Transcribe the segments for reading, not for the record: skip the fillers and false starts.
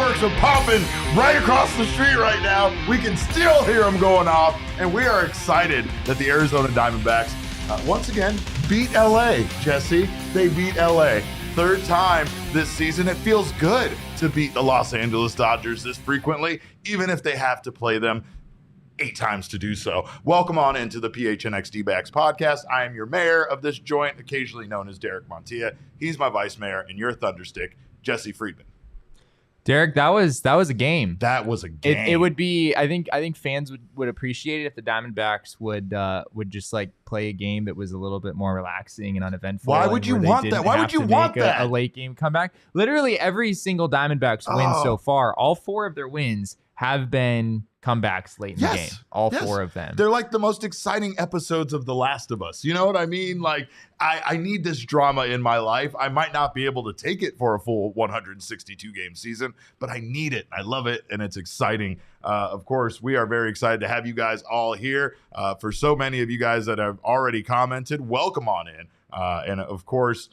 fireworks are popping right across the street right now. We can still hear them going off, and we are excited that the Arizona Diamondbacks once again beat LA, Jesse. They beat LA. Third time this season. It feels good to beat the Los Angeles Dodgers this frequently, even if they have to play them 8 times to do so. Welcome on into the PHNX D-Backs podcast. I am your mayor of this joint, occasionally known as Derek Montilla. He's my vice mayor, and your thunderstick, Jesse Friedman. Derek, that was a game. That was a game. It would be. I think fans would appreciate it if the Diamondbacks would just like play a game that was a little bit more relaxing and uneventful. Why would you want that? Why would you want that? A late game comeback. Literally every single Diamondbacks win so far, all 4 of their wins have been comebacks late in the game. All 4 of them. They're like the most exciting episodes of The Last of Us. You know what I mean? Like, I need this drama in my life. I might not be able to take it for a full 162 game season, but I need it. I love it, and it's exciting. Of course, we are very excited to have you guys all here. For so many of you guys that have already commented, welcome on in. And of course,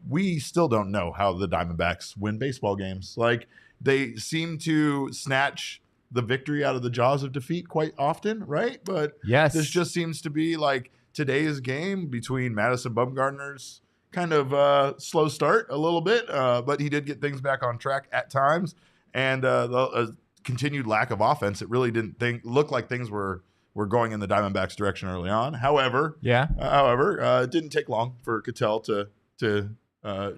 we still don't know how the Diamondbacks win baseball games. Like, they seem to snatch the victory out of the jaws of defeat quite often, right? But yes, this just seems to be like today's game between Madison Bumgarner's kind of slow start a little bit, but he did get things back on track at times, and the continued lack of offense. It really didn't look like things were going in the Diamondbacks' direction early on. However, it didn't take long for Ketel to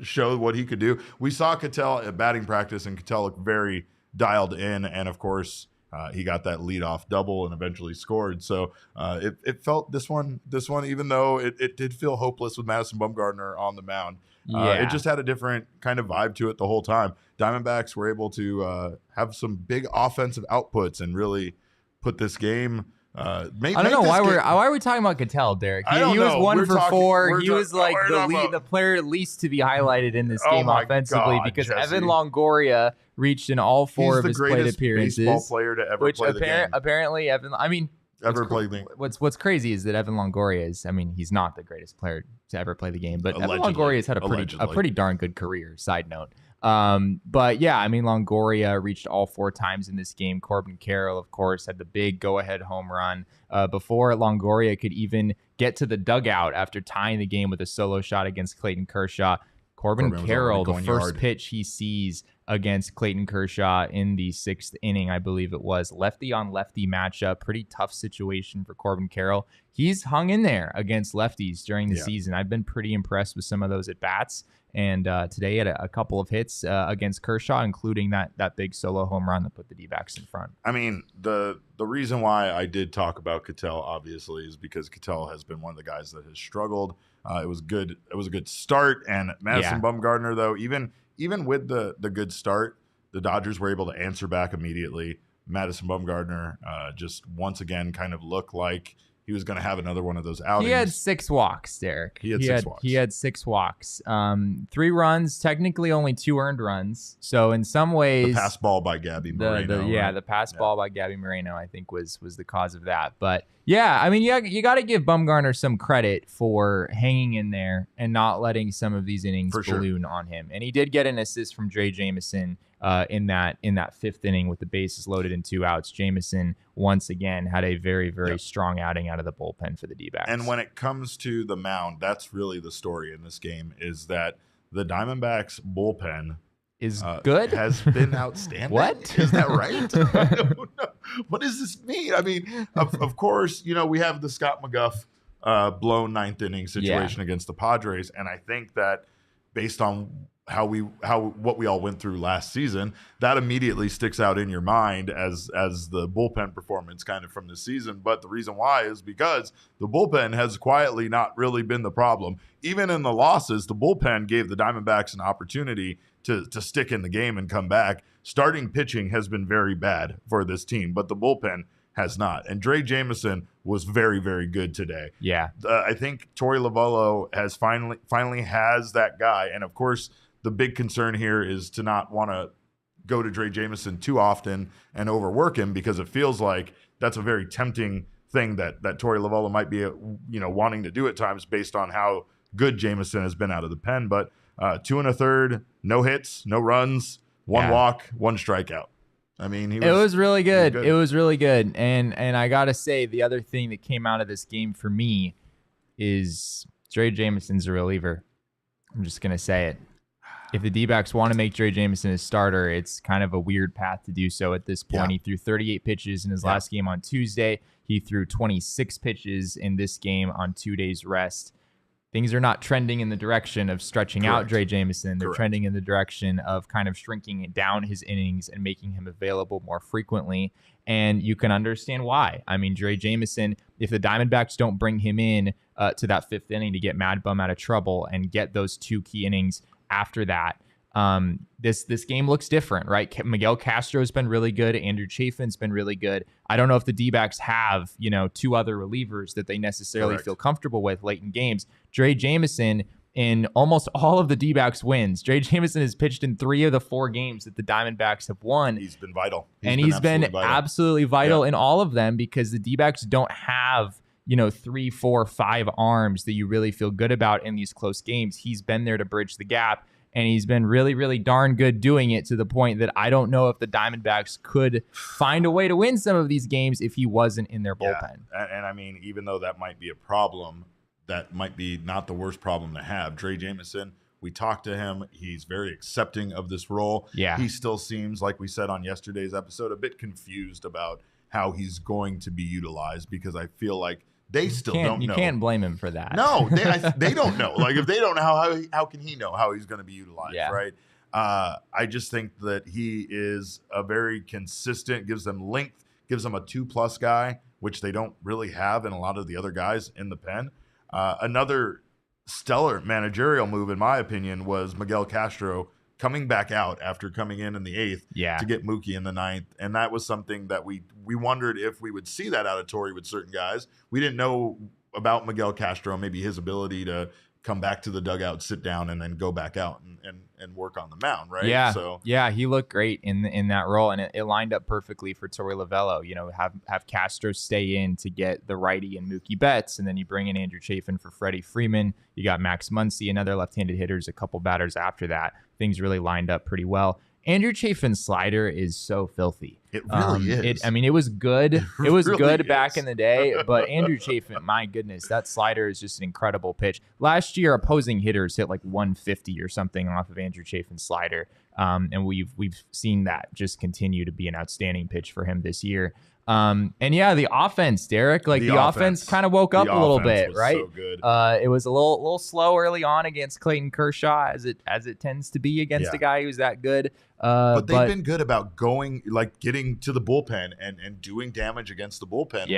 show what he could do. We saw Ketel at batting practice, and Ketel looked very dialed in, and of course he got that leadoff double and eventually scored. So it felt this one, even though it did feel hopeless with Madison Bumgarner on the mound. It just had a different kind of vibe to it the whole time. Diamondbacks were able to have some big offensive outputs and really put this game. I don't know why we're talking about Ketel, Derek. He was 1 for 4. He was like the player least to be highlighted in this game offensively, because Jesse. Evan Longoria reached in all 4 of his plate appearances. Baseball player to ever play the game. Apparently, Evan. I mean, what's crazy is that Evan Longoria is. I mean, he's not the greatest player to ever play the game, but Evan Longoria has had a pretty darn good career. Side note. But yeah, I mean, Longoria reached all 4 times in this game. Corbin Carroll, of course, had the big go-ahead home run before Longoria could even get to the dugout after tying the game with a solo shot against Clayton Kershaw. Corbin Carroll, the first pitch he sees against Clayton Kershaw in the 6th inning, I believe it was. Lefty on lefty matchup. Pretty tough situation for Corbin Carroll. He's hung in there against lefties during the season. I've been pretty impressed with some of those at-bats. And today had a couple of hits against Kershaw, including that big solo home run that put the D-backs in front. I mean, the reason why I did talk about Ketel, obviously, is because Ketel has been one of the guys that has struggled. It was good. It was a good start. And Madison Bumgarner, though, even with the good start, the Dodgers were able to answer back immediately. Madison Bumgarner just once again kind of looked like he was going to have another one of those outings. He had 6 walks, Derek. He had 6 walks. 3 runs, technically only 2 earned runs. So in some ways, the pass ball by Gabby Moreno. The pass ball by Gabby Moreno, I think, was the cause of that. But yeah, I mean, you got to give Bumgarner some credit for hanging in there and not letting some of these innings balloon on him. And he did get an assist from Drey Jameson in that 5th inning with the bases loaded and 2 outs. Jameson once again had a very, very strong outing out of the bullpen for the D-backs. And when it comes to the mound, that's really the story in this game, is that the Diamondbacks bullpen is good, has been outstanding. What? Is that right? I don't know. What does this mean? I mean, of course, we have the Scott McGuff blown 9th inning situation against the Padres, and I think that based on what we all went through last season, that immediately sticks out in your mind as the bullpen performance kind of from this season. But the reason why is because the bullpen has quietly not really been the problem. Even in the losses, the bullpen gave the Diamondbacks an opportunity to stick in the game and come back. Starting pitching has been very bad for this team, but the bullpen has not. And Drey Jameson was very, very good today. Yeah. I think Torey Lovullo has finally has that guy. And of course, the big concern here is to not want to go to Drey Jameson too often and overwork him, because it feels like that's a very tempting thing that Torey Lovullo might be, wanting to do at times based on how good Jameson has been out of the pen. But 2 1/3, no hits, no runs, 1 walk, 1 strikeout. I mean, it was really good. It was really good. And I got to say, the other thing that came out of this game for me is Dre Jameson's a reliever. I'm just going to say it. If the D-backs want to make Dre Jameson a starter, it's kind of a weird path to do so at this point. He threw 38 pitches in his last game on Tuesday. He threw 26 pitches in this game on 2 days rest. Things are not trending in the direction of stretching out Dre Jameson. They're trending in the direction of kind of shrinking down his innings and making him available more frequently. And you can understand why. I mean, Dre Jameson, if the Diamondbacks don't bring him in to that 5th inning to get Mad Bum out of trouble and get those 2 key innings after that, this game looks different, right? Miguel Castro's been really good. Andrew Chafin's been really good. I don't know if the D-backs have, 2 other relievers that they necessarily feel comfortable with late in games. Dre Jameson, in almost all of the D-backs wins, Dre Jameson has pitched in 3 of the 4 games that the Diamondbacks have won. He's been vital. He's been absolutely vital in all of them, because the D-backs don't have 3, 4, 5 arms that you really feel good about in these close games. He's been there to bridge the gap, and he's been really, really darn good doing it, to the point that I don't know if the Diamondbacks could find a way to win some of these games if he wasn't in their bullpen. And I mean, even though that might be a problem, that might be not the worst problem to have. Dre Jameson, we talked to him. He's very accepting of this role. Yeah. He still seems, like we said on yesterday's episode, a bit confused about how he's going to be utilized, because I feel like they still don't know. You can't blame him for that. No, they don't know. Like, if they don't know, how can he know how he's going to be utilized, right? I just think that he is a very consistent, gives them length, gives them a 2+ guy, which they don't really have in a lot of the other guys in the pen. Another stellar managerial move, in my opinion, was Miguel Castro coming back out after coming in the 8th to get Mookie in the 9th. And that was something that we wondered if we would see that out of Torrey with certain guys. We didn't know about Miguel Castro, maybe his ability to come back to the dugout, sit down, and then go back out and work on the mound, right? Yeah, he looked great in that role, and it lined up perfectly for Torrey Lovello. Have Castro stay in to get the righty and Mookie Betts, and then you bring in Andrew Chafin for Freddie Freeman. You got Max Muncy, another left-handed hitters, a couple batters after that. Things really lined up pretty well. Andrew Chafin's slider is so filthy. It really is. It was good. It was really good back in the day, but Andrew Chafin, my goodness, that slider is just an incredible pitch. Last year, opposing hitters hit like 150 or something off of Andrew Chafin's slider, and we've seen that just continue to be an outstanding pitch for him this year. The offense, Derek, the offense kind of woke up a little bit, right? So good. It was a little slow early on against Clayton Kershaw, as it tends to be against a guy who's that good. But they've been good about getting to the bullpen and doing damage against the bullpen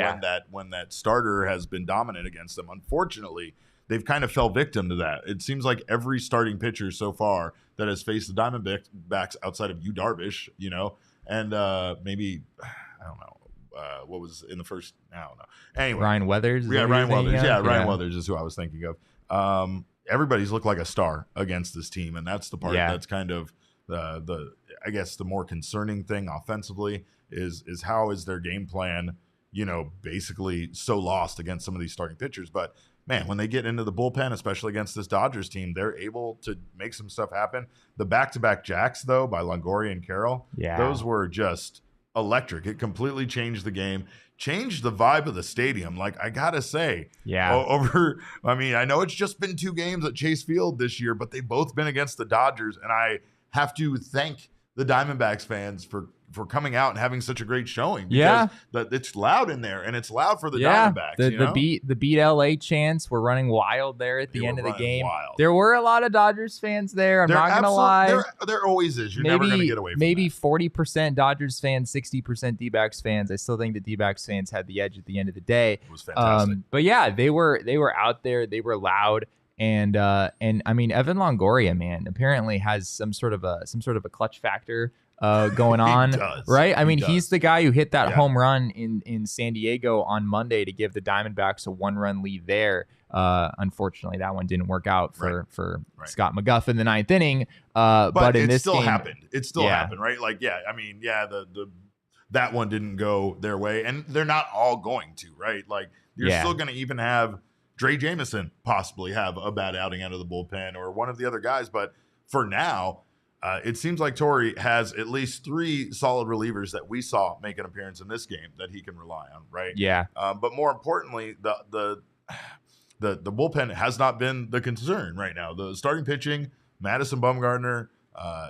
when that starter has been dominant against them. Unfortunately, they've kind of fell victim to that. It seems like every starting pitcher so far that has faced the Diamondbacks outside of Yu Darvish, and maybe, I don't know. What was in the first? I don't know. Anyway, Ryan Weathers. Ryan Weathers. Ryan Weathers is who I was thinking of. Everybody's looked like a star against this team, and that's the part that's kind of the I guess the more concerning thing offensively is how is their game plan, basically so lost against some of these starting pitchers. But man, when they get into the bullpen, especially against this Dodgers team, they're able to make some stuff happen. The back-to-back jacks, though, by Longoria and Carroll, those were just electric. It completely changed the game, changed the vibe of the stadium. Like, I gotta say, I know it's just been 2 games at Chase Field this year, but they've both been against the Dodgers, and I have to thank the Diamondbacks fans for coming out and having such a great showing. Because it's loud in there, and it's loud for the Diamondbacks. The beat LA chants were running wild there at the end of the game. There were a lot of Dodgers fans there. I'm not gonna lie. There always is. You're never gonna get away from maybe that. 40% Dodgers fans, 60% D-backs fans. I still think the D-backs fans had the edge at the end of the day. It was fantastic. But yeah, they were out there. They were loud. And I mean, Evan Longoria, man, apparently has some sort of a clutch factor going on, right? I mean, he's the guy who hit that home run in San Diego on Monday to give the Diamondbacks a 1-run lead there. Unfortunately, that one didn't work out for Scott McGuff in the 9th inning. But in this game, it still happened, right? That one didn't go their way, and they're not all going to, right? Like, you're still going to even have Dre Jameson possibly have a bad outing out of the bullpen, or one of the other guys. But for now, it seems like Torrey has at least 3 solid relievers that we saw make an appearance in this game that he can rely on, right? Yeah. But more importantly, the bullpen has not been the concern right now. The starting pitching, Madison Bumgarner,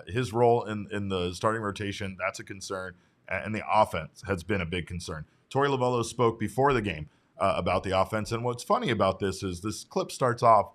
his role in the starting rotation, that's a concern. And the offense has been a big concern. Torey Lovullo spoke before the game about the offense. And what's funny about this is this clip starts off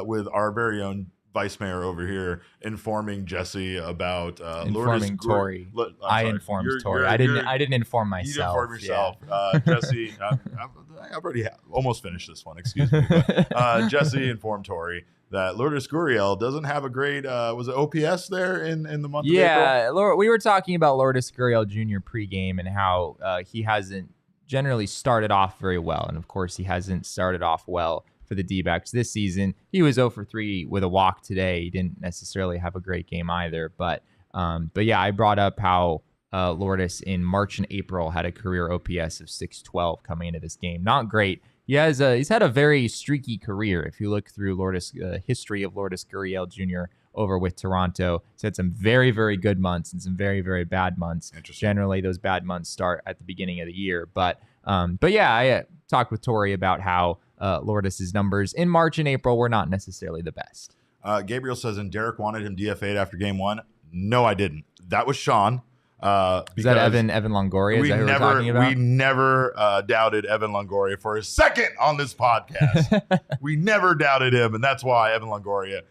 with our very own vice mayor over here informing Jesse about informing Torey. I informed Torey. I didn't inform myself. You informed yourself. Yeah. Jesse, I've already almost finished this one. Excuse me. But, Jesse informed Torey that Lourdes Gurriel doesn't have a great, was it OPS there in the month of April? Yeah, we were talking about Lourdes Gurriel Jr. pregame and how he hasn't generally started off very well. And, of course, he hasn't started off well for the D-backs this season. He was 0 for 3 with a walk today. He didn't necessarily have a great game either. But yeah, I brought up how Lourdes in March and April had a career OPS of 612 coming into this game. Not great. He's had a very streaky career. If you look through history of Lourdes Gurriel Jr. over with Toronto, he's had some very, very good months and some very, very bad months. Generally, those bad months start at the beginning of the year. But yeah, I talked with Torey about how Lourdes' numbers in March and April were not necessarily the best. Gabriel says, and Derek wanted him DFA'd after game 1. No, I didn't. That was Sean. Is that Evan Longoria? Is that who we're talking about? We never doubted Evan Longoria for a second on this podcast. We never doubted him, and that's why Evan Longoria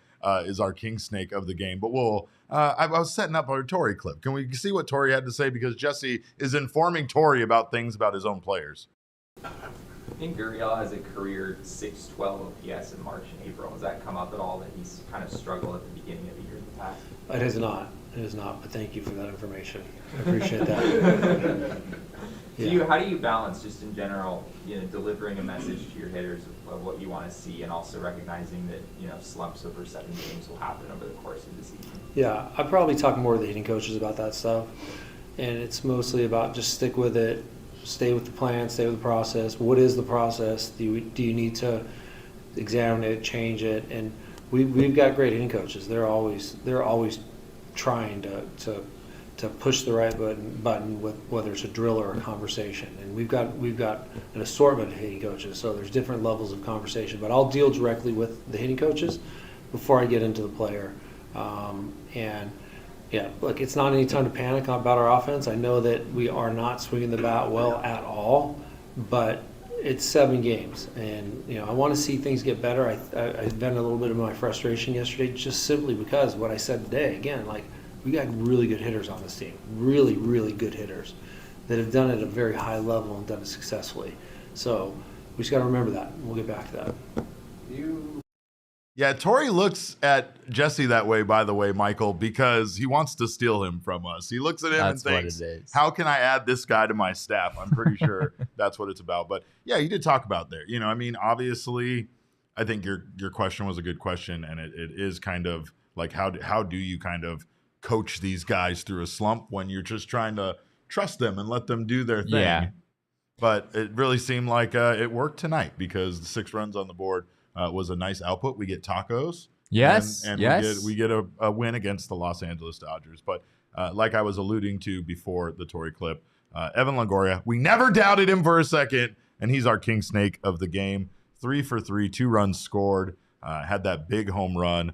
is our king snake of the game. But I was setting up our Torey clip. Can we see what Torey had to say? Because Jesse is informing Torey about things about his own players. I think Gurriel has a career 612 OPS in March and April. Has that come up at all that he's kind of struggled at the beginning of the year in the past? It has not. It is not, but thank you for that information. I appreciate that. Yeah. How do you balance, just in general, delivering a message to your hitters of what you want to see, and also recognizing that slumps over 7 games will happen over the course of the season? Yeah, I probably talk more to the hitting coaches about that stuff, and it's mostly about just stick with it, stay with the plan, stay with the process. What is the process? Do you need to examine it, change it? And we've got great hitting coaches. They're always trying to push the right button with whether it's a drill or a conversation. And we've got an assortment of hitting coaches, so there's different levels of conversation. But I'll deal directly with the hitting coaches before I get into the player. And yeah, look, it's not any time to panic about our offense. I know that we are not swinging the bat well at all, but it's 7 games, and I want to see things get better. I vented a little bit of my frustration yesterday, just simply because what I said today. Again, like, we got really good hitters on this team, really, really good hitters that have done it at a very high level and done it successfully. So we just got to remember that. We'll get back to that. Yeah, Torey looks at Jesse that way, by the way, Michael, because he wants to steal him from us. He looks at him and thinks, how can I add this guy to my staff? I'm pretty sure that's what it's about. But yeah, you did talk about there. Obviously, I think your question was a good question, and it is kind of like, how do you kind of coach these guys through a slump when you're just trying to trust them and let them do their thing? Yeah. But it really seemed like it worked tonight, because the 6 runs on the board was a nice output. We get tacos. Yes. And yes. we get a win against the Los Angeles Dodgers. But like I was alluding to before the Torey clip, Evan Longoria, we never doubted him for a second, and he's our king snake of the game. 3 for 3, 2 runs scored, had that big home run,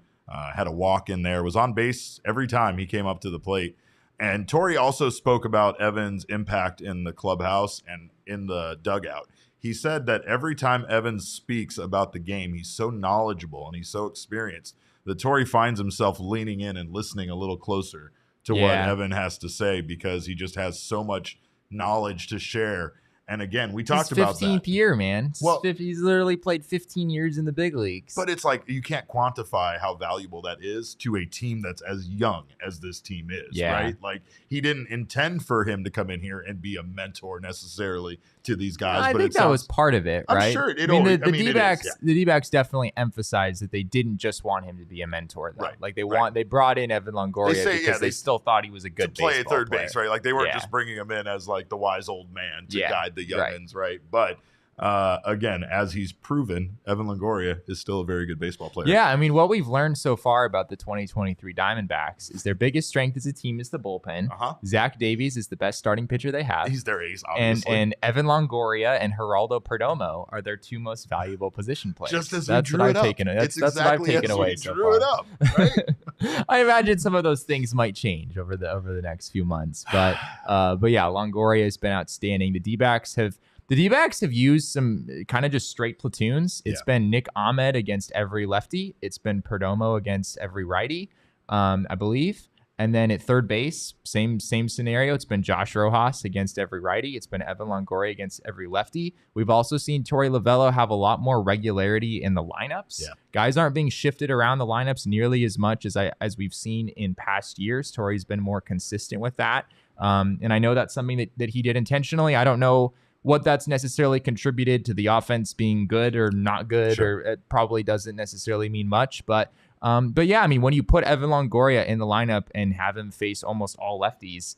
had a walk in there, was on base every time he came up to the plate. And Torey also spoke about Evan's impact in the clubhouse and in the dugout. He said that every time Evan speaks about the game, he's so knowledgeable and he's so experienced that Torey finds himself leaning in and listening a little closer to what Evan has to say, because he just has so much knowledge to share. And again, we talked about that. 15th year, man. He's literally played 15 years in the big leagues. But it's like, you can't quantify how valuable that is to a team that's as young as this team is, right? Like, he didn't intend for him to come in here and be a mentor necessarily to these guys. I think that was part of it, right? I'm sure the D-backs definitely emphasized that they didn't just want him to be a mentor, though. Right. Like, they brought in Evan Longoria because they still thought he was a good baseball player. To play third player. base, right? Like, they weren't just bringing him in as like the wise old man to guide the youngins, right? But again, as he's proven, Evan Longoria is still a very good baseball player. Yeah, I mean, what we've learned so far about the 2023 Diamondbacks is their biggest strength as a team is the bullpen. Zach Davies is the best starting pitcher they have. He's their ace, obviously. And Evan Longoria and Geraldo Perdomo are their two most valuable position players. Just as that's what I've taken. That's what I've taken away so far. It up, right? I imagine some of those things might change over the next few months, but yeah, Longoria has been outstanding. The D-backs have used some kind of just straight platoons. It's been Nick Ahmed against every lefty. It's been Perdomo against every righty, I believe. And then at third base, same scenario. It's been Josh Rojas against every righty. It's been Evan Longoria against every lefty. We've also seen Torey Lovullo have a lot more regularity in the lineups. Yeah. Guys aren't being shifted around the lineups nearly as much as we've seen in past years. Torey's been more consistent with that. And I know that's something that he did intentionally. I don't know what that's necessarily contributed to the offense being good or not good, or it probably doesn't necessarily mean much. But yeah, I mean, when you put Evan Longoria in the lineup and have him face almost all lefties,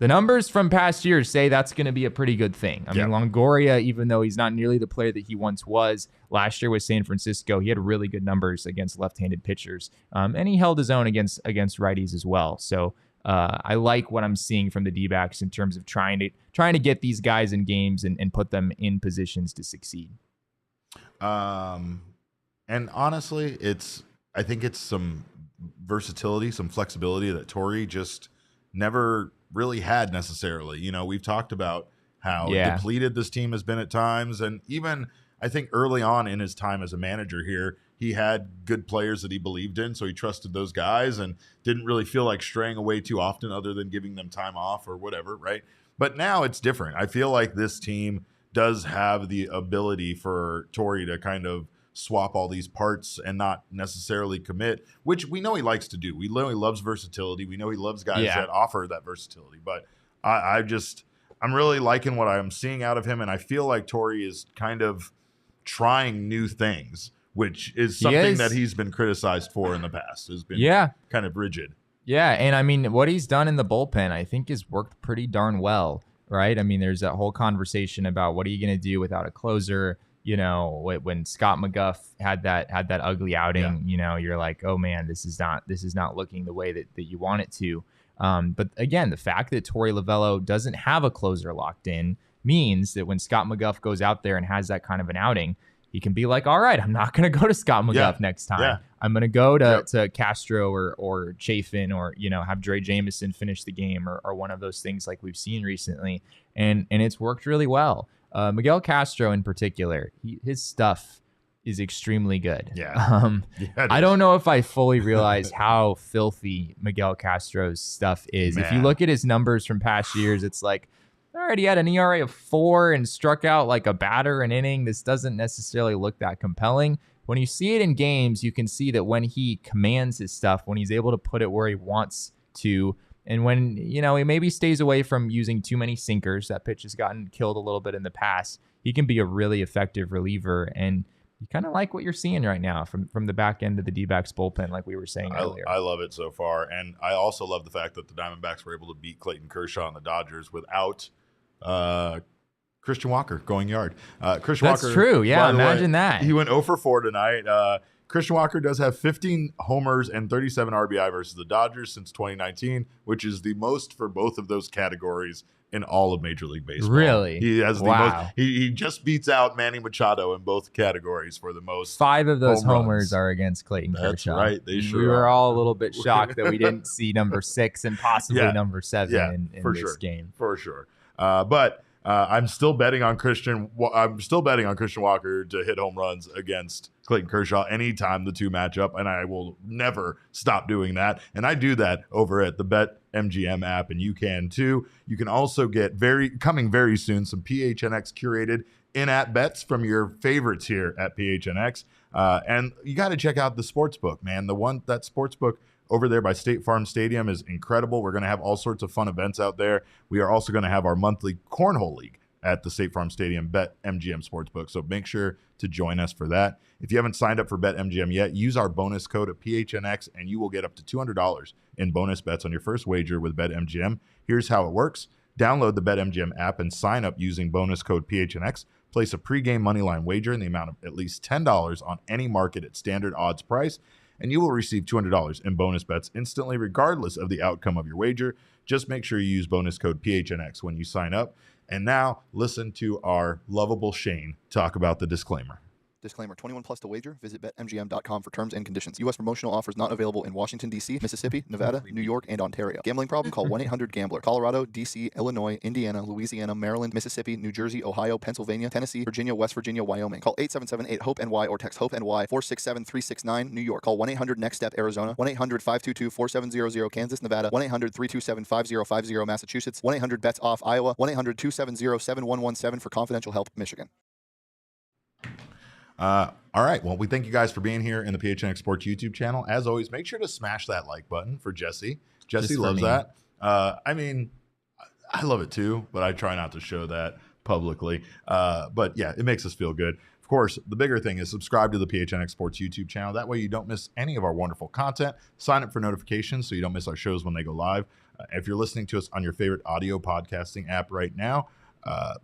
the numbers from past years say that's going to be a pretty good thing. I mean, Longoria, even though he's not nearly the player that he once was last year with San Francisco, he had really good numbers against left-handed pitchers, and he held his own against righties as well. So I like what I'm seeing from the D-backs in terms of trying to get these guys in games and put them in positions to succeed. And honestly, I think it's some versatility, some flexibility that Torey just never really had necessarily. You know, we've talked about how depleted this team has been at times, and even I think early on in his time as a manager here, he had good players that he believed in, so he trusted those guys and didn't really feel like straying away too often other than giving them time off or whatever, right? But now it's different. I feel like this team does have the ability for Torey to kind of swap all these parts and not necessarily commit, which we know he likes to do. We know he loves versatility. We know he loves guys that offer that versatility. But I'm really liking what I'm seeing out of him, and I feel like Torey is kind of trying new things, which is something that he's been criticized for in the past. Has been kind of rigid. Yeah, and I mean, what he's done in the bullpen, I think, has worked pretty darn well, right? I mean, there's that whole conversation about what are you going to do without a closer. You know, when Scott McGuff had that ugly outing, you know, you're like, oh man, this is not looking the way that you want it to. But again, the fact that Torey Lovullo doesn't have a closer locked in means that when Scott McGuff goes out there and has that kind of an outing, he can be like, all right, I'm not going to go to Scott McGuff next time. Yeah. I'm going to go to Castro or Chafin, or, you know, have Dre Jameson finish the game or one of those things like we've seen recently. And it's worked really well. Miguel Castro in particular, his stuff is extremely good. Yeah. I don't know if I fully realize how filthy Miguel Castro's stuff is. Man. If you look at his numbers from past years, it's like, all right, he had an ERA of 4 and struck out like a batter an inning. This doesn't necessarily look that compelling. When you see it in games, you can see that when he commands his stuff, when he's able to put it where he wants to, and when, you know, he maybe stays away from using too many sinkers, that pitch has gotten killed a little bit in the past, he can be a really effective reliever. And you kind of like what you're seeing right now from the back end of the D-backs bullpen, like we were saying earlier. I love it so far. And I also love the fact that the Diamondbacks were able to beat Clayton Kershaw and the Dodgers without Christian Walker going yard. That's true. Yeah, imagine that. He went 0 for 4 tonight. Christian Walker does have 15 homers and 37 RBI versus the Dodgers since 2019, which is the most for both of those categories in all of Major League Baseball. Really? He has the most. He just beats out Manny Machado in both categories for the most. 5 of those homers are against Clayton Kershaw. That's right. They sure we were all a little bit shocked that we didn't see number 6 and possibly number 7 in this game. For sure. But I'm still betting on Christian Walker to hit home runs against Clayton Kershaw anytime the two match up, and I will never stop doing that. And I do that over at the BetMGM app, and you can too. You can also get coming very soon some PHNX curated in-app bets from your favorites here at PHNX. And you got to check out the sportsbook, man. That sportsbook over there by State Farm Stadium is incredible. We're going to have all sorts of fun events out there. We are also going to have our monthly Cornhole League at the State Farm Stadium BetMGM Sportsbook. So make sure to join us for that. If you haven't signed up for BetMGM yet, use our bonus code at PHNX and you will get up to $200 in bonus bets on your first wager with BetMGM. Here's how it works. Download the BetMGM app and sign up using bonus code PHNX. Place a pregame moneyline wager in the amount of at least $10 on any market at standard odds price, and you will receive $200 in bonus bets instantly, regardless of the outcome of your wager. Just make sure you use bonus code PHNX when you sign up. And now, listen to our lovable Shane talk about the disclaimer. Disclaimer, 21 plus to wager. Visit BetMGM.com for terms and conditions. U.S. promotional offers not available in Washington, D.C., Mississippi, Nevada, New York, and Ontario. Gambling problem? Call 1-800-GAMBLER. Colorado, D.C., Illinois, Indiana, Louisiana, Maryland, Mississippi, New Jersey, Ohio, Pennsylvania, Tennessee, Virginia, West Virginia, Wyoming. Call 877-8-HOPE-NY or text HOPE-NY 467-369, New York. Call 1-800-NEXT-STEP, Arizona. 1-800-522-4700, Kansas, Nevada. 1-800-327-5050, Massachusetts. 1-800-BETS-OFF, Iowa. 1-800-270-7117 for confidential help, Michigan. All right. Well, we thank you guys for being here in the PHNX Sports YouTube channel. As always, make sure to smash that like button for Jesse. Jesse loves that. I mean, I love it too, but I try not to show that publicly. But yeah, it makes us feel good. Of course, the bigger thing is subscribe to the PHNX Sports YouTube channel. That way you don't miss any of our wonderful content. Sign up for notifications so you don't miss our shows when they go live. If you're listening to us on your favorite audio podcasting app right now,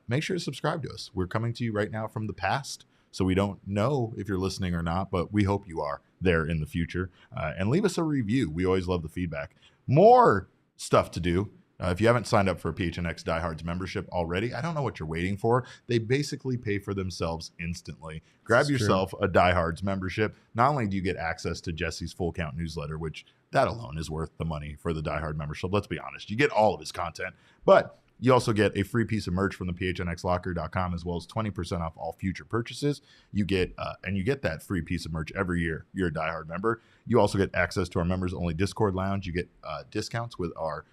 make sure to subscribe to us. We're coming to you right now from the past. So we don't know if you're listening or not, but we hope you are there in the future. And leave us a review. We always love the feedback. More stuff to do. If you haven't signed up for a PHNX Diehards membership already, I don't know what you're waiting for. They basically pay for themselves instantly. Grab yourself a Diehards membership. Not only do you get access to Jesse's Full Count newsletter, which that alone is worth the money for the Diehard membership. Let's be honest. You get all of his content, but you also get a free piece of merch from the PHNXlocker.com, as well as 20% off all future purchases. You get that free piece of merch every year you're a Diehard member. You also get access to our members-only Discord lounge. You get discounts with our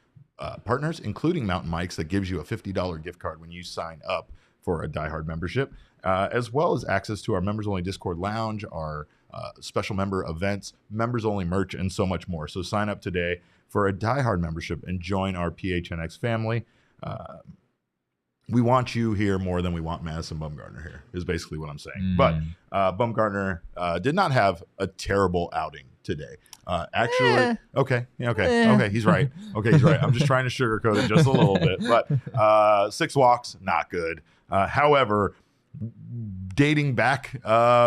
partners, including Mountain Mike's, that gives you a $50 gift card when you sign up for a Diehard membership, as well as access to our members-only Discord lounge, our special member events, members-only merch, and so much more. So sign up today for a Diehard membership and join our PHNX family. We want you here more than we want Madison Bumgarner here, is basically what I'm saying. But Bumgarner did not have a terrible outing today. Okay, he's right. I'm just trying to sugarcoat it just a little bit. But 6 walks, not good. However, dating back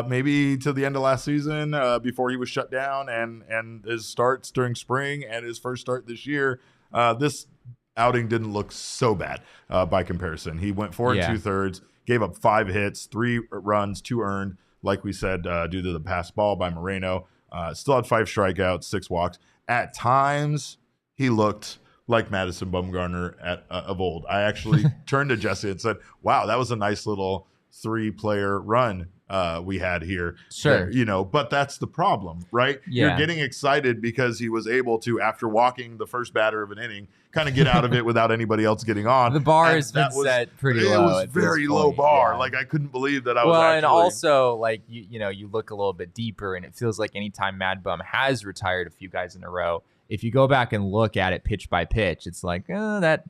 maybe to the end of last season, before he was shut down, and his starts during spring and his first start this year, this outing didn't look so bad by comparison. He went 4 2/3, gave up 5 hits, 3 runs, 2 earned, like we said, due to the pass ball by Moreno. Still had 5 strikeouts, 6 walks. At times, he looked like Madison Bumgarner of old. I actually turned to Jesse and said, wow, that was a nice little 3-player run we had here. Sure. But that's the problem, right? Yeah. You're getting excited because he was able to, after walking the first batter of an inning, kind of get out of it without anybody else getting on. The bar has been set pretty low. It was very low bar. Yeah. Like, I couldn't believe that I was and also, like, you look a little bit deeper, and it feels like anytime Mad Bum has retired a few guys in a row, if you go back and look at it pitch by pitch, it's like, that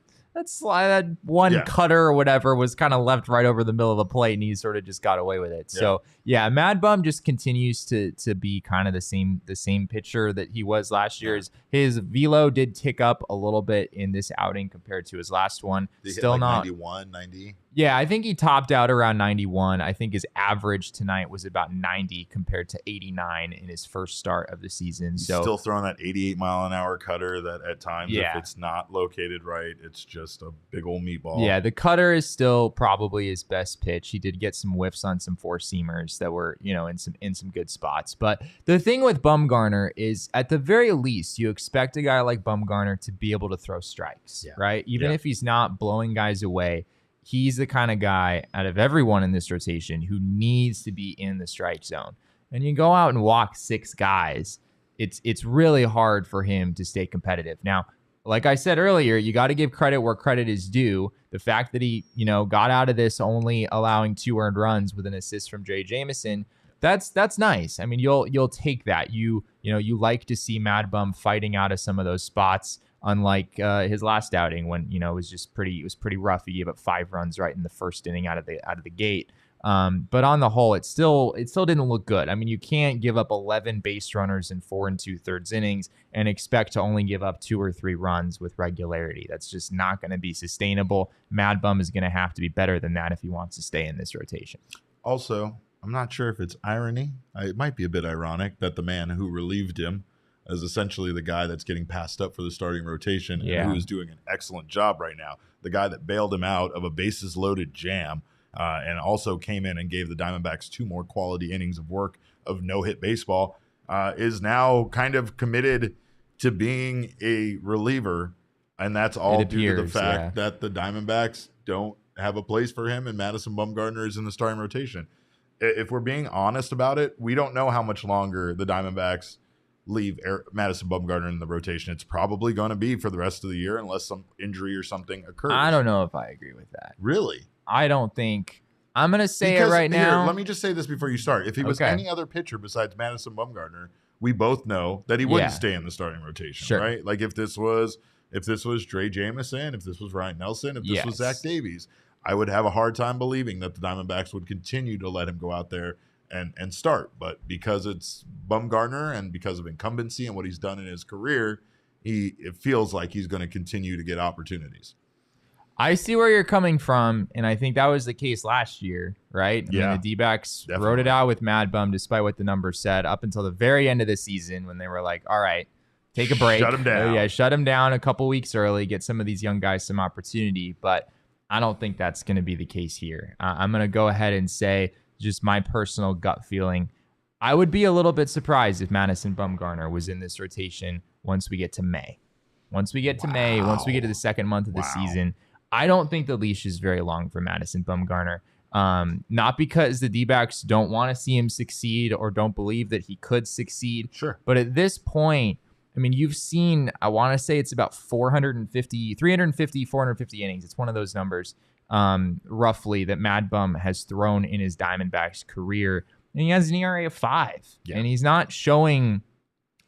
one cutter or whatever was kind of left right over the middle of the plate, and he sort of just got away with it. Yeah. So yeah, Mad Bum just continues to be kind of the same pitcher that he was last year. His velo did tick up a little bit in this outing compared to his last one. Still not 91, 90. Yeah, I think he topped out around 91. I think his average tonight was about 90 compared to 89 in his first start of the season. He's still throwing that 88-mile-an-hour cutter that at times, if it's not located right, it's just a big old meatball. Yeah, the cutter is still probably his best pitch. He did get some whiffs on some 4-seamers that were, in some good spots. But the thing with Bumgarner is, at the very least, you expect a guy like Bumgarner to be able to throw strikes, right? Even if he's not blowing guys away. He's the kind of guy out of everyone in this rotation who needs to be in the strike zone. And you go out and walk 6 guys, it's really hard for him to stay competitive. Now, like I said earlier, you got to give credit where credit is due. The fact that he, got out of this only allowing 2 earned runs with an assist from Jay Jameson, that's nice. I mean, you'll take that. You like to see Mad Bum fighting out of some of those spots. Unlike his last outing, when it was pretty rough. He gave up 5 runs right in the first inning out of the gate. But on the whole, it still didn't look good. I mean, you can't give up 11 base runners in 4 2/3 innings and expect to only give up 2 or 3 runs with regularity. That's just not going to be sustainable. Mad Bum is going to have to be better than that if he wants to stay in this rotation. Also, I'm not sure if it's irony. It might be a bit ironic that the man who relieved him is essentially the guy that's getting passed up for the starting rotation and who is doing an excellent job right now. The guy that bailed him out of a bases-loaded jam and also came in and gave the Diamondbacks 2 more quality innings of work of no-hit baseball, is now kind of committed to being a reliever, and that's all due to the fact that the Diamondbacks don't have a place for him, and Madison Bumgarner is in the starting rotation. If we're being honest about it, we don't know how much longer the Diamondbacks leave Madison Bumgarner in the rotation. It's probably going to be for the rest of the year unless some injury or something occurs. I don't know if I agree with that. Really? I don't think. I'm going to say it right now. Here, let me just say this before you start. If he was any other pitcher besides Madison Bumgarner, we both know that he wouldn't stay in the starting rotation, right? Like if this was Dre Jameson, if this was Ryan Nelson, if this was Zach Davies, I would have a hard time believing that the Diamondbacks would continue to let him go out there and start. But because it's Bumgarner and because of incumbency and what he's done in his career, it feels like he's going to continue to get opportunities. I see where you're coming from, and I think that was the case last year, right? I mean, the D-backs wrote it out with Mad Bum despite what the numbers said up until the very end of the season when they were like, all right, take a break. Shut him down. Shut him down a couple weeks early, get some of these young guys some opportunity. But I don't think that's going to be the case here. I'm going to go ahead and say just my personal gut feeling. I would be a little bit surprised if Madison Bumgarner was in this rotation once we get to May. Once we get to May, once we get to the second month of the season, I don't think the leash is very long for Madison Bumgarner. Not because the D-backs don't want to see him succeed or don't believe that he could succeed. Sure. But at this point, I mean, you've seen, I want to say it's about 350 innings. It's one of those numbers, roughly, that Mad Bum has thrown in his Diamondbacks career. And he has an ERA of 5. Yeah. And he's not showing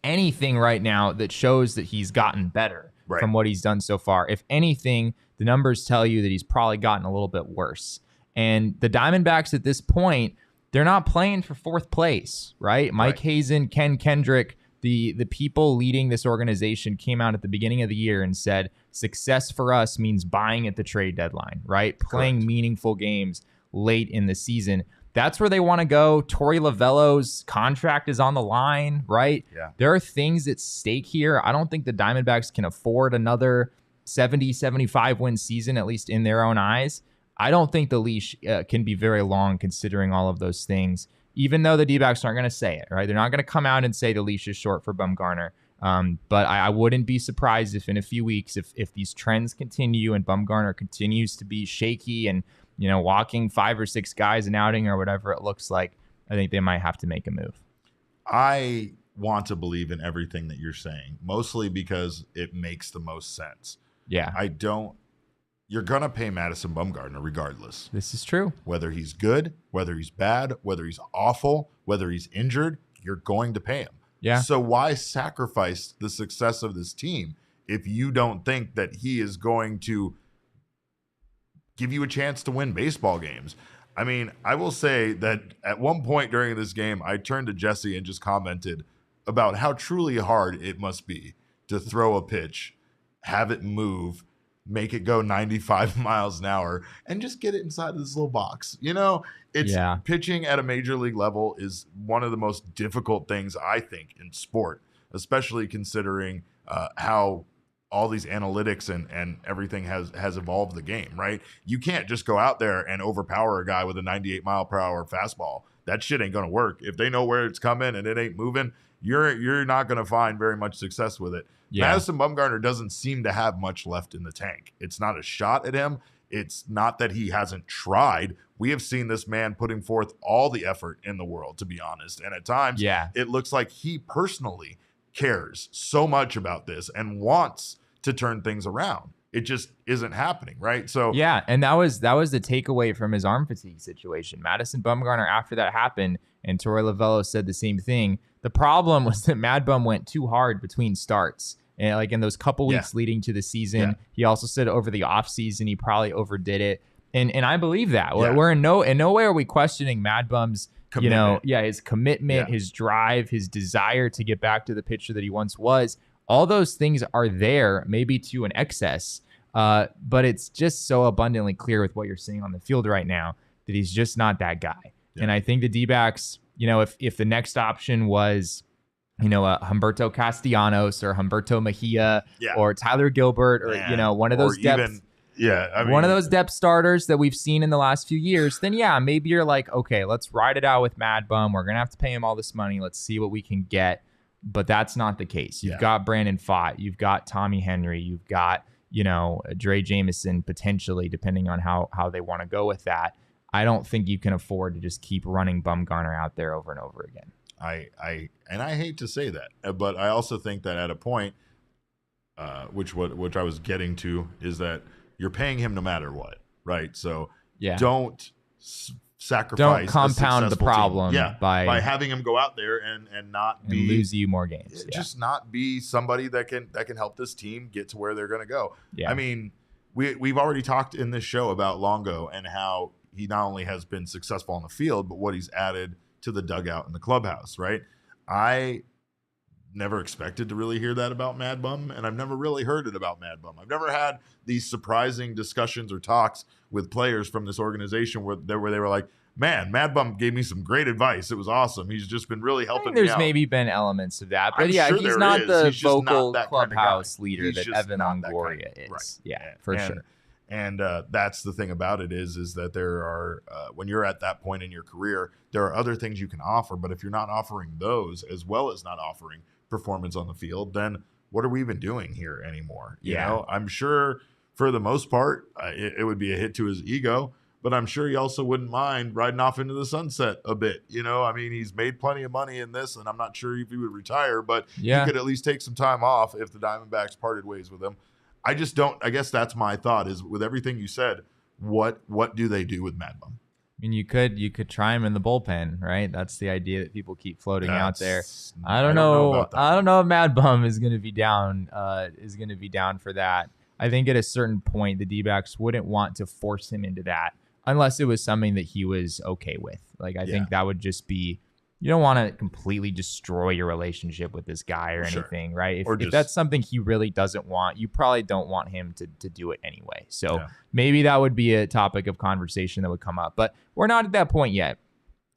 anything right now that shows that he's gotten better from what he's done so far. If anything, the numbers tell you that he's probably gotten a little bit worse. And the Diamondbacks at this point, they're not playing for 4th place, right? Mike Hazen, Ken Kendrick, the people leading this organization came out at the beginning of the year and said, success for us means buying at the trade deadline, right? Playing meaningful games late in the season. That's where they want to go. Torey Lovello's contract is on the line, right? Yeah. There are things at stake here. I don't think the Diamondbacks can afford another 70, 75 win season, at least in their own eyes. I don't think the leash can be very long considering all of those things, even though the D-backs aren't going to say it, right? They're not going to come out and say the leash is short for Bumgarner. But I wouldn't be surprised if in a few weeks, if these trends continue and Bumgarner continues to be shaky and, you know, walking 5 or 6 guys an outing or whatever it looks like, I think they might have to make a move. I want to believe in everything that you're saying, mostly because it makes the most sense. Yeah. You're going to pay Madison Bumgarner regardless. This is true. Whether he's good, whether he's bad, whether he's awful, whether he's injured, you're going to pay him. Yeah. So why sacrifice the success of this team if you don't think that he is going to give you a chance to win baseball games? I mean, I will say that at one point during this game, I turned to Jesse and just commented about how truly hard it must be to throw a pitch, have it move, make it go 95 miles an hour, and just get it inside of this little box. You know, pitching at a major league level is one of the most difficult things, I think, in sport, especially considering how all these analytics and everything has evolved the game, right? You can't just go out there and overpower a guy with a 98 mile per hour fastball. That shit ain't going to work. If they know where it's coming and it ain't moving, you're not going to find very much success with it. Yeah. Madison Bumgarner doesn't seem to have much left in the tank. It's not a shot at him. It's not that he hasn't tried. We have seen this man putting forth all the effort in the world, to be honest. And at times, it looks like he personally cares so much about this and wants to turn things around. It just isn't happening, right? So and that was the takeaway from his arm fatigue situation. Madison Bumgarner, after that happened, and Torey Lovello said the same thing. The problem was that Mad Bum went too hard between starts. And like in those couple weeks leading to the season, he also said over the offseason he probably overdid it. And I believe that. Yeah. We're in no way are we questioning Mad Bum's commitment. His commitment, his drive, his desire to get back to the pitcher that he once was. All those things are there, maybe to an excess. But it's just so abundantly clear with what you're seeing on the field right now that he's just not that guy. Yeah. And I think the D-backs, if the next option was, Humberto Castellanos or Humberto Mejia or Tyler Gilbert or, one of those depth. One of those depth starters that we've seen in the last few years, then maybe you're like, okay, let's ride it out with Mad Bum. We're going to have to pay him all this money. Let's see what we can get. But that's not the case. You've got Brandon Pfaadt. You've got Tommy Henry. You've got, Dre Jameson potentially, depending on how they want to go with that. I don't think you can afford to just keep running Bumgarner out there over and over again. I hate to say that, but I also think that at a point, which I was getting to, is that you're paying him no matter what, right? So don't sacrifice, don't compound the problem by having him go out there and not be lose you more games. Just not be somebody that can help this team get to where they're going to go. Yeah. I mean, we've already talked in this show about Longo and how he not only has been successful on the field, but what he's added to the dugout in the clubhouse, right? I never expected to really hear that about Mad Bum, and I've never really heard it about Mad Bum. I've never had these surprising discussions or talks with players from this organization where they were like, man, Mad Bum gave me some great advice. It was awesome. He's just been really helping me out. There's maybe been elements of that, but sure he's not the vocal not clubhouse leader that Evan Longoria is. Right. Yeah, for sure. And that's the thing about it is that there are, when you're at that point in your career, there are other things you can offer. But if you're not offering those, as well as not offering performance on the field, then what are we even doing here anymore? You know, I'm sure for the most part, it would be a hit to his ego, but I'm sure he also wouldn't mind riding off into the sunset a bit. I mean, he's made plenty of money in this, and I'm not sure if he would retire, but he could at least take some time off if the Diamondbacks parted ways with him. I just don't. I guess that's my thought is with everything you said, what do they do with Mad Bum? I mean, you could try him in the bullpen, right? That's the idea that people keep floating out there. I don't know if Mad Bum is going to be down. For that. I think at a certain point, the D-backs wouldn't want to force him into that unless it was something that he was okay with. Like I think that would just be. You don't want to completely destroy your relationship with this guy or anything, right? If that's something he really doesn't want, you probably don't want him to do it anyway. So maybe that would be a topic of conversation that would come up. But we're not at that point yet.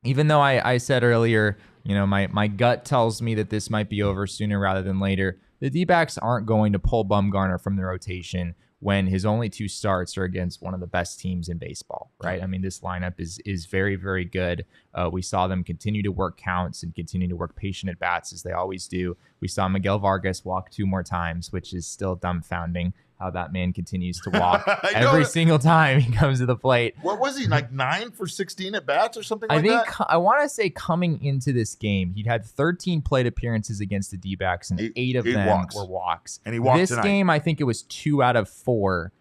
Even though I said earlier, my gut tells me that this might be over sooner rather than later. The D-backs aren't going to pull Bumgarner from the rotation when his only 2 starts are against one of the best teams in baseball, right? I mean, this lineup is very, very good. We saw them continue to work counts and continue to work patient at bats as they always do. We saw Miguel Vargas walk 2 more times, which is still dumbfounding how that man continues to walk every single time he comes to the plate. What was he, like 9 for 16 at bats or something like that? I want to say coming into this game, he'd had 13 plate appearances against the D-backs, and 8 of them were walks. And he walked this game, I think it was 2 out of 4.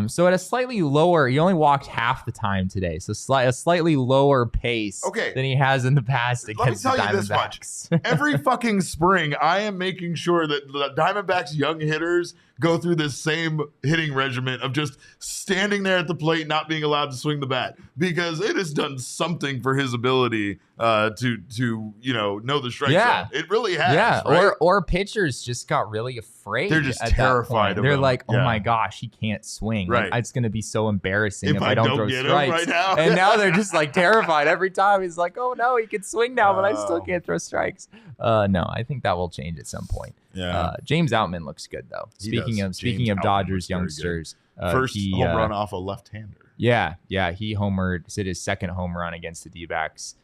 So at a slightly lower, he only walked half the time today. So a slightly lower pace than he has in the past against the Diamondbacks. Let me tell you this much. Every fucking spring, I am making sure that the Diamondbacks young hitters go through this same hitting regimen of just standing there at the plate, not being allowed to swing the bat, because it has done something for his ability to know the strike zone. It really has. Yeah, right? or pitchers just got really afraid. They're just terrified of They're him. like, oh my gosh, he can't swing. Right. Like, it's going to be so embarrassing if I don't throw get strikes. Him right now. And now they're just like terrified every time. He's like, oh no, he can swing now, but I still can't throw strikes. No, I think that will change at some point. Yeah. James Outman looks good though. Speaking of Dodgers youngsters, first home run off a left-hander. Yeah, he homered, hit his second home run against the D-backs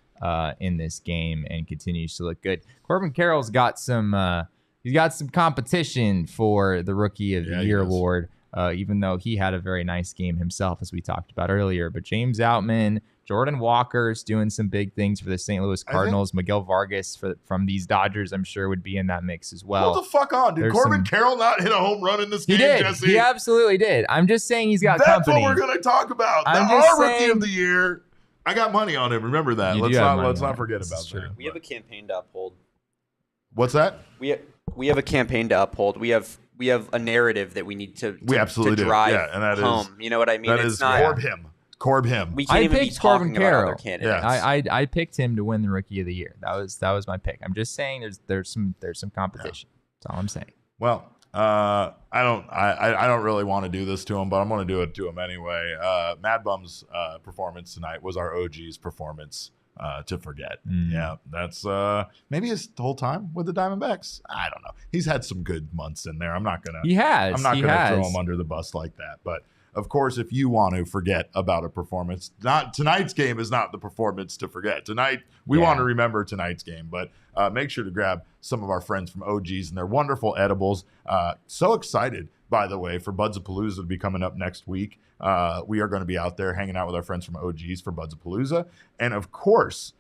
in this game, and continues to look good. Corbin Carroll's got some competition for the Rookie of the Year award, even though he had a very nice game himself, as we talked about earlier. But James Outman, Jordan Walker's doing some big things for the St. Louis Cardinals. Miguel Vargas from these Dodgers, I'm sure, would be in that mix as well. What the fuck on? Did Corbin Carroll not hit a home run in this game, Jesse? He absolutely did. I'm just saying he's got company. That's what we're going to talk about. Our Rookie of the Year. I got money on him. Remember that. Let's not forget about that. We have a campaign to uphold. What's that? We have a campaign to uphold. We have a narrative that we need to absolutely drive do. Yeah, and that home. You know what I mean? That is Corb him. Corbin. We can't even be talking about other candidates. Yeah. I picked him to win the Rookie of the Year. That was my pick. I'm just saying there's some competition. That's all I'm saying. Well, I don't really want to do this to him, but I'm going to do it to him anyway. Mad Bum's performance tonight was our OGeez performance to forget. Yeah, that's maybe his whole time with the Diamondbacks. I don't know. He's had some good months in there. I'm not gonna throw him under the bus like that. But of course, if you want to forget about a performance, tonight's game is not the performance to forget. Tonight, we want to remember tonight's game, but make sure to grab some of our friends from OGeez and their wonderful edibles. So excited, by the way, for Buds-A-Palooza to be coming up next week. We are going to be out there hanging out with our friends from OGeez for Buds-A-Palooza. And of course,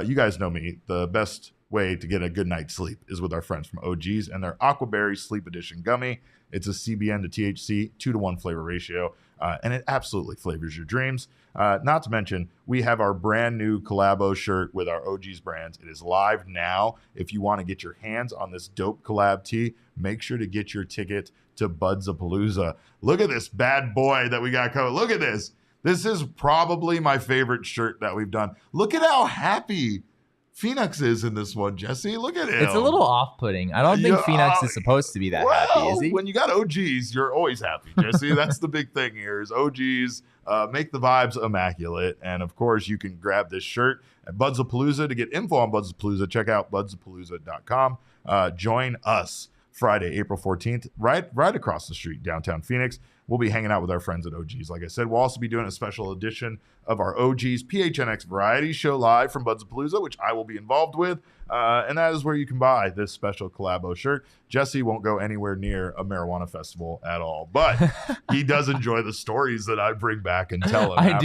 you guys know me, the best way to get a good night's sleep is with our friends from OGeez and their Aquaberry Sleep Edition gummy. It's a CBN to THC 2-to-1 flavor ratio, and it absolutely flavors your dreams. Not to mention, we have our brand new collabo shirt with our OGeez brands. It is live now. If you want to get your hands on this dope collab tee, make sure to get your ticket to Buds-A-Palooza. Look at this bad boy that we got coming. Look at this. This is probably my favorite shirt that we've done. Look at how happy Phoenix is in this one, Jesse. Look at him. It's a little off-putting. I don't think Phoenix is supposed to be that happy, is he? When you got OGeez, you're always happy, Jesse. That's the big thing here is OGeez make the vibes immaculate. And, of course, you can grab this shirt at Buds-A-Palooza. To get info on Buds-A-Palooza, check out budsapalooza.com. Join us Friday, April 14th, right across the street, downtown Phoenix. We'll be hanging out with our friends at OGeez. Like I said, we'll also be doing a special edition of our OGeez PHNX Variety Show live from Buds-A-Palooza, which I will be involved with. And that is where you can buy this special collabo shirt. Jesse won't go anywhere near a marijuana festival at all, but he does enjoy the stories that I bring back and tell him. I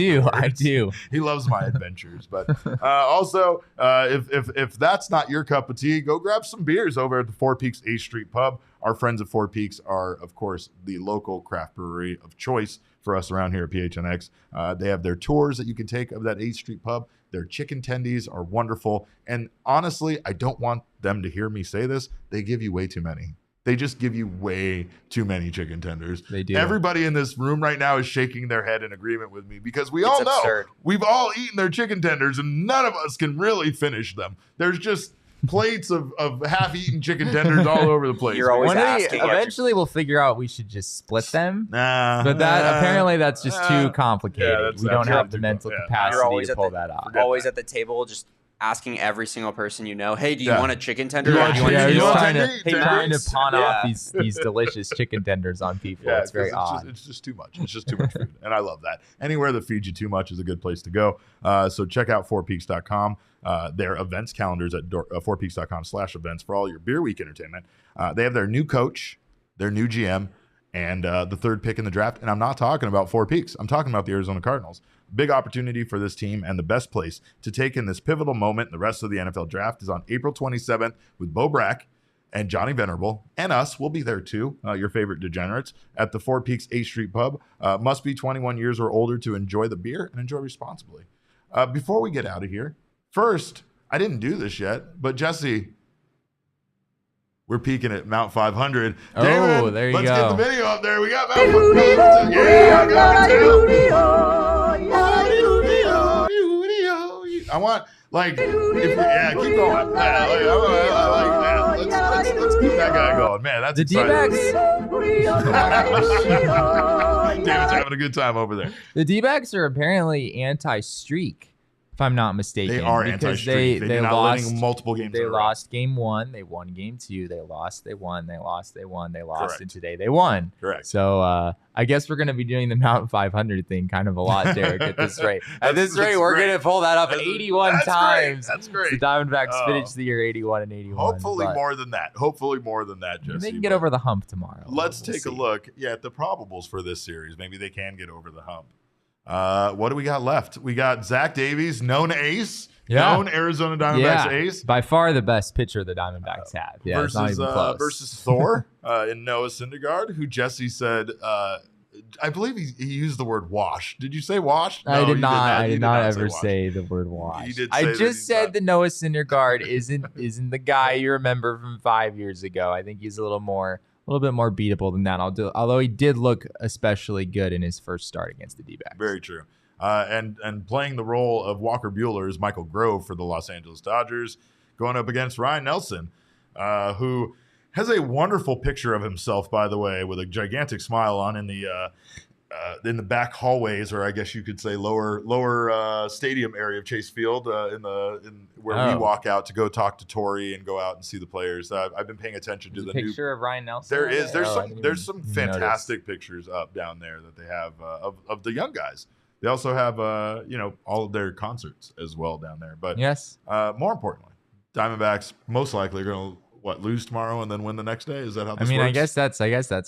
do. He loves my adventures. But also, if that's not your cup of tea, go grab some beers over at the Four Peaks 8th Street Pub. Our friends at Four Peaks are, of course, the local craft brewery of choice for us around here at PHNX. They have their tours that you can take of that 8th Street Pub. Their chicken tendies are wonderful. And honestly, I don't want them to hear me say this. They give you way too many. They just give you way too many chicken tenders. They do. Everybody in this room right now is shaking their head in agreement with me because we all know absurd. We've all eaten their chicken tenders and none of us can really finish them. There's just plates of half-eaten chicken tenders all over the place. You're always asking. Eventually, we'll figure out we should just split them. Nah, but apparently that's just too complicated. Yeah, we don't have the mental capacity to pull that off. Always at the table, just asking every single person you know, hey, do you want a chicken tender? Trying to tenders? pawn off these delicious chicken tenders on people. Yeah, it's very odd. It's just too much. It's just too much food. And I love that. Anywhere that feeds you too much is a good place to go. So check out fourpeaks.com. Their events calendars at fourpeaks.com/events for all your beer week entertainment. They have their new coach, their new GM, and the third pick in the draft. And I'm not talking about Four Peaks. I'm talking about the Arizona Cardinals. Big opportunity for this team, and the best place to take in this pivotal moment in the rest of the NFL draft is on April 27th with Bo Brack and Johnny Venerable, and us. We'll be there too, your favorite degenerates, at the Four Peaks 8th Street Pub. Must be 21 years or older to enjoy the beer and enjoy responsibly. Before we get out of here, first, I didn't do this yet, but Jesse, we're peaking at Mount 500. Oh, David, there you let's go. get the video up there. We got Mount 500. Yeah, I got it. I want, like, keep going. Let's keep that guy going. Man, that's the exciting. D-backs. David's having a good time over there. The D-backs are apparently anti-streak, if I'm not mistaken. They are anti-streak. They lost winning multiple games. They lost game 1. They won game 2. They lost. They won. They lost. They won. They lost. Correct. And today they won. Correct. So I guess we're going to be doing the Mount 500 thing kind of a lot, Derek, at this rate. At this rate, we're going to pull that up 81 times. That's great. The Diamondbacks finished the year 81 and 81. Hopefully more than that. Jesse. They can get over the hump tomorrow. Let's take a look at the probables for this series. Maybe they can get over the hump. What do we got left? We got Zach Davies, known ace. Yeah. Known Arizona Diamondbacks ace. By far the best pitcher the Diamondbacks have. Yeah, it's not even close. Versus Thor in Noah Syndergaard, who Jesse said, I believe he used the word wash. Did you say wash? No, I did not. I did not ever say say the word wash. He did I just said that Noah Syndergaard isn't the guy you remember from 5 years ago. I think he's a little bit more beatable than that. Although he did look especially good in his first start against the D-backs. Very true. And playing the role of Walker Buehler is Michael Grove for the Los Angeles Dodgers, going up against Ryan Nelson, who has a wonderful picture of himself, by the way, with a gigantic smile on in the back hallways, or I guess you could say lower stadium area of Chase Field, in where we walk out to go talk to Tori and go out and see the players. I've been paying attention to the picture of Ryan Nelson. There's some fantastic pictures up down there that they have of the young guys. They also have all of their concerts as well down there. But yes, more importantly, Diamondbacks most likely are going to lose tomorrow and then win the next day. Is that how this works? I guess that's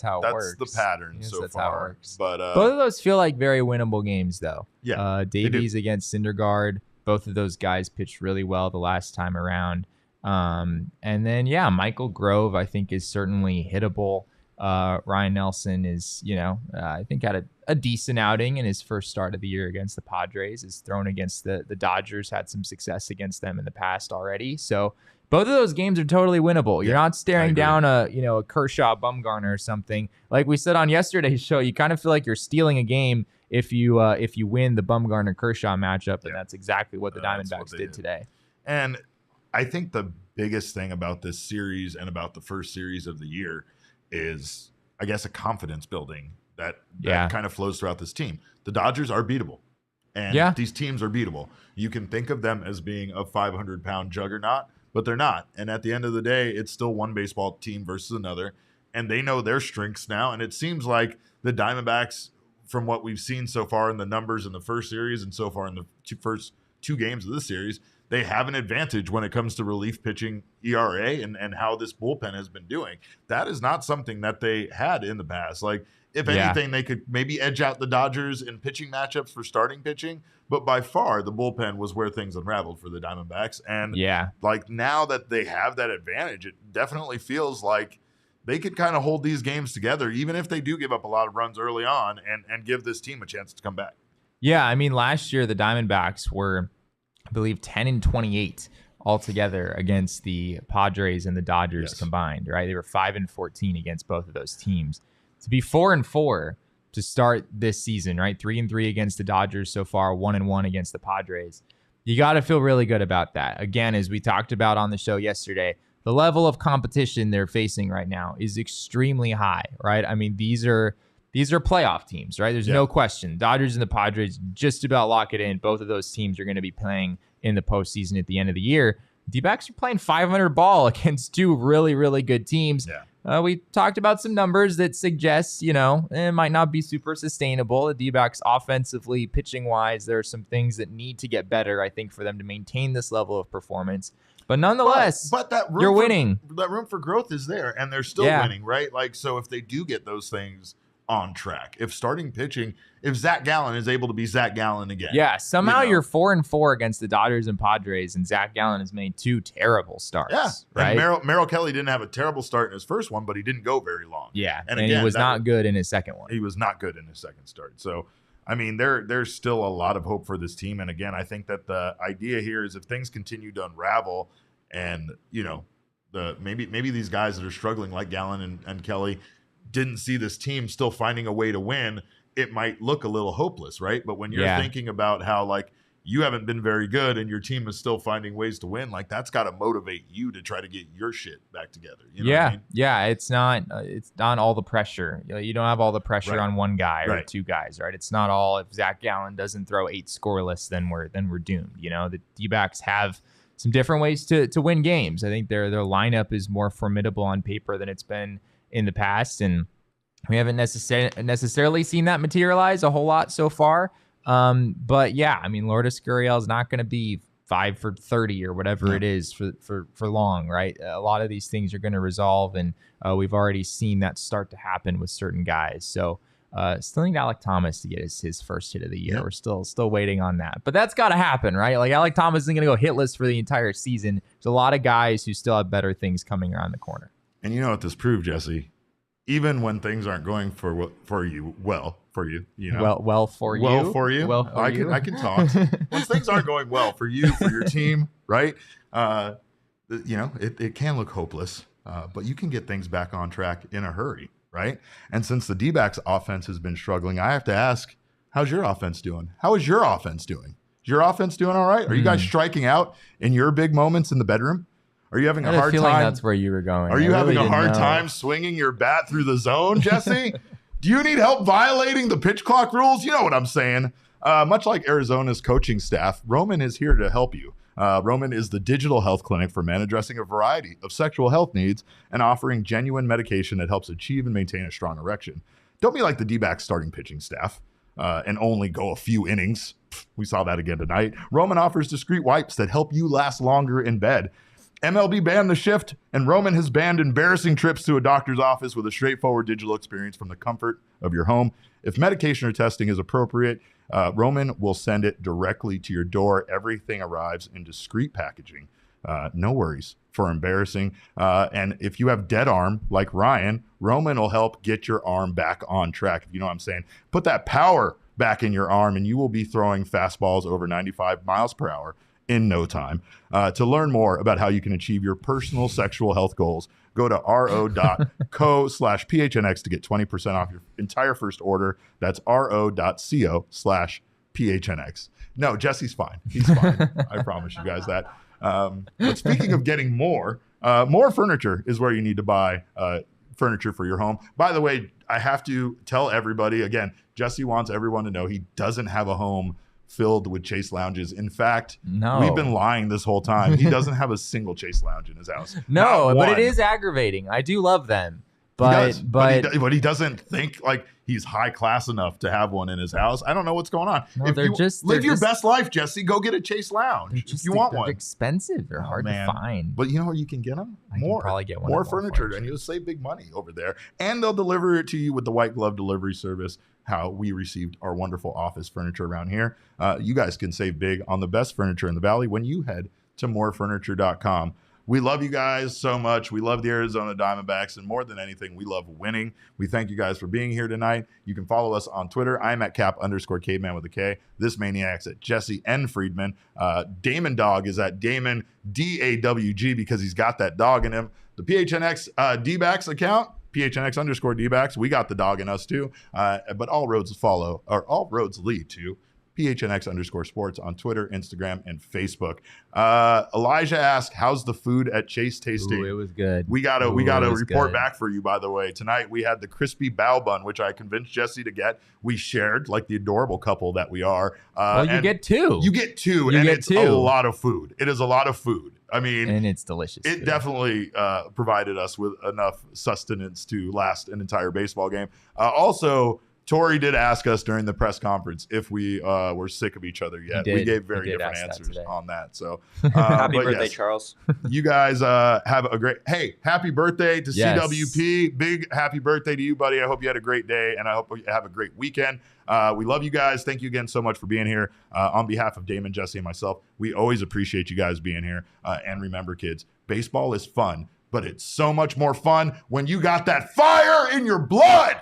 how it works. That's the pattern so that's far. How it works. But both of those feel like very winnable games, though. Yeah, Davies against Syndergaard. Both of those guys pitched really well the last time around. And then Michael Grove I think is certainly hittable. Ryan Nelson is, I think had a decent outing in his first start of the year against the Padres. Is thrown against the Dodgers, had some success against them in the past already. So both of those games are totally winnable. You're not staring down a Kershaw Bumgarner or something. Like we said on yesterday's show, you kind of feel like you're stealing a game if you win the Bumgarner Kershaw matchup, and that's exactly what the Diamondbacks did today. And I think the biggest thing about this series and about the first series of the year is, I guess, a confidence building that kind of flows throughout this team. The Dodgers are beatable, and these teams are beatable. You can think of them as being a 500-pound juggernaut, but they're not. And at the end of the day, it's still one baseball team versus another, and they know their strengths now. And it seems like the Diamondbacks, from what we've seen so far in the numbers in the first series and so far in the first two games of this series, they have an advantage when it comes to relief pitching ERA and how this bullpen has been doing. That is not something that they had in the past. Like, if anything, they could maybe edge out the Dodgers in pitching matchups for starting pitching, but by far the bullpen was where things unraveled for the Diamondbacks. And like, now that they have that advantage, it definitely feels like they could kind of hold these games together, even if they do give up a lot of runs early on, and give this team a chance to come back. Yeah, I mean, last year the Diamondbacks were, I believe, 10-28 altogether against the Padres and the Dodgers combined, right? They were 5-14 against both of those teams. To be 4-4 to start this season, right? 3-3 against the Dodgers so far, 1-1 against the Padres. You got to feel really good about that. Again, as we talked about on the show yesterday, the level of competition they're facing right now is extremely high, right? I mean, these are playoff teams, right? There's no question. Dodgers and the Padres just about lock it in. Both of those teams are going to be playing in the postseason at the end of the year. D-backs are playing 500 ball against two really, really good teams. We talked about some numbers that suggest, it might not be super sustainable. The D-backs offensively, pitching-wise, there are some things that need to get better, I think, for them to maintain this level of performance. But nonetheless, you're winning. That room for growth is there, and they're still winning, right? Like, so if they do get those things on track, if Zach Gallen is able to be Zach Gallen again. Yeah, somehow you're 4-4 against the Dodgers and Padres, and Zach Gallen has made two terrible starts. Yeah, right? And Merrill Kelly didn't have a terrible start in his first one, but he didn't go very long. Yeah, and again, he was not good in his second one. He was not good in his second start. So, I mean, there's still a lot of hope for this team. And again, I think that the idea here is if things continue to unravel and, maybe these guys that are struggling like Gallen and Kelly didn't see this team still finding a way to win, it might look a little hopeless, right? But when you're thinking about how, like, you haven't been very good and your team is still finding ways to win, like, that's got to motivate you to try to get your shit back together. You know what I mean? Yeah. It's not all the pressure. You don't have all the pressure on one guy or two guys, right? It's not all, if Zach Gallen doesn't throw 8 scoreless, then we're doomed. The D-backs have some different ways to win games. I think their lineup is more formidable on paper than it's been in the past, and we haven't necessarily seen that materialize a whole lot so far. But yeah, I mean, Lourdes Gurriel is not going to be 5 for 30 or whatever it is for long, right? A lot of these things are going to resolve, and we've already seen that start to happen with certain guys. So still need Alec Thomas to get his first hit of the year. We're still waiting on that, but that's got to happen, right? Like, Alec Thomas isn't going to go hitless for the entire season. There's a lot of guys who still have better things coming around the corner. And you know what this proved, Jesse? Even when things aren't going for you, well for you. I can talk. When things aren't going well for you, for your team, right? It can look hopeless, but you can get things back on track in a hurry, right? And since the D-backs offense has been struggling, I have to ask, How's your offense doing? How is your offense doing? Is your offense doing all right? Are you guys striking out in your big moments in the bedroom? Are you having a hard time? That's where you were going. Are you having a hard time swinging your bat through the zone, Jesse? Do you need help violating the pitch clock rules? You know what I'm saying. Much like Arizona's coaching staff, Roman is here to help you. Roman is the digital health clinic for men addressing a variety of sexual health needs and offering genuine medication that helps achieve and maintain a strong erection. Don't be like the D-backs starting pitching staff and only go a few innings. We saw that again tonight. Roman offers discreet wipes that help you last longer in bed. MLB banned the shift, and Roman has banned embarrassing trips to a doctor's office with a straightforward digital experience from the comfort of your home. If medication or testing is appropriate, Roman will send it directly to your door. Everything arrives in discreet packaging. No worries for embarrassing. And if you have dead arm like Ryan, Roman will help get your arm back on track. If you know what I'm saying. Put that power back in your arm, and you will be throwing fastballs over 95 miles per hour in no time. To learn more about how you can achieve your personal sexual health goals, go to ro.co/PHNX to get 20% off your entire first order. That's ro.co/PHNX. No, Jesse's fine. He's fine. I promise you guys that. But speaking of getting more furniture is where you need to buy furniture for your home. By the way, I have to tell everybody, again, Jesse wants everyone to know he doesn't have a home filled with Chase lounges. In fact, we've been lying this whole time. He doesn't have a single Chase lounge in his house. No, but it is aggravating. I do love them. But he doesn't think like he's high class enough to have one in his house. I don't know what's going on. No, if you live your best life, Jesse, go get a Chase lounge if you want one. They're expensive. They're hard to find. But you know where you can get them? I can probably get one. More furniture, and you'll save big money over there. And they'll deliver it to you with the white glove delivery service. How we received our wonderful office furniture around here. You guys can save big on the best furniture in the Valley when you head to morefurniture.com. We love you guys so much. We love the Arizona Diamondbacks, and more than anything, we love winning. We thank you guys for being here tonight. You can follow us on Twitter. I'm at Cap_Caveman with a K. This Maniac's at Jesse N. Friedman. Damon Dog is at Damon DAWG because he's got that dog in him. The PHNX D-backs account, PHNX_D-backs. We got the dog in us too. But all roads lead to PHNX_sports on Twitter, Instagram, and Facebook. Elijah asked, how's the food at Chase tasting? Ooh, it was good. We got a report back for you, by the way. Tonight we had the crispy bao bun, which I convinced Jesse to get. We shared like the adorable couple that we are. You get two. You get two, and it's a lot of food. It is a lot of food. I mean, and it's delicious. It definitely provided us with enough sustenance to last an entire baseball game. Also, Tori did ask us during the press conference if we were sick of each other yet. We gave very different answers on that. So happy birthday, Charles. You guys have a great, happy birthday to CWP. Big happy birthday to you, buddy. I hope you had a great day, and I hope you have a great weekend. We love you guys. Thank you again so much for being here. On behalf of Damon, Jesse, and myself, we always appreciate you guys being here. And remember, kids, baseball is fun, but it's so much more fun when you got that fire in your blood.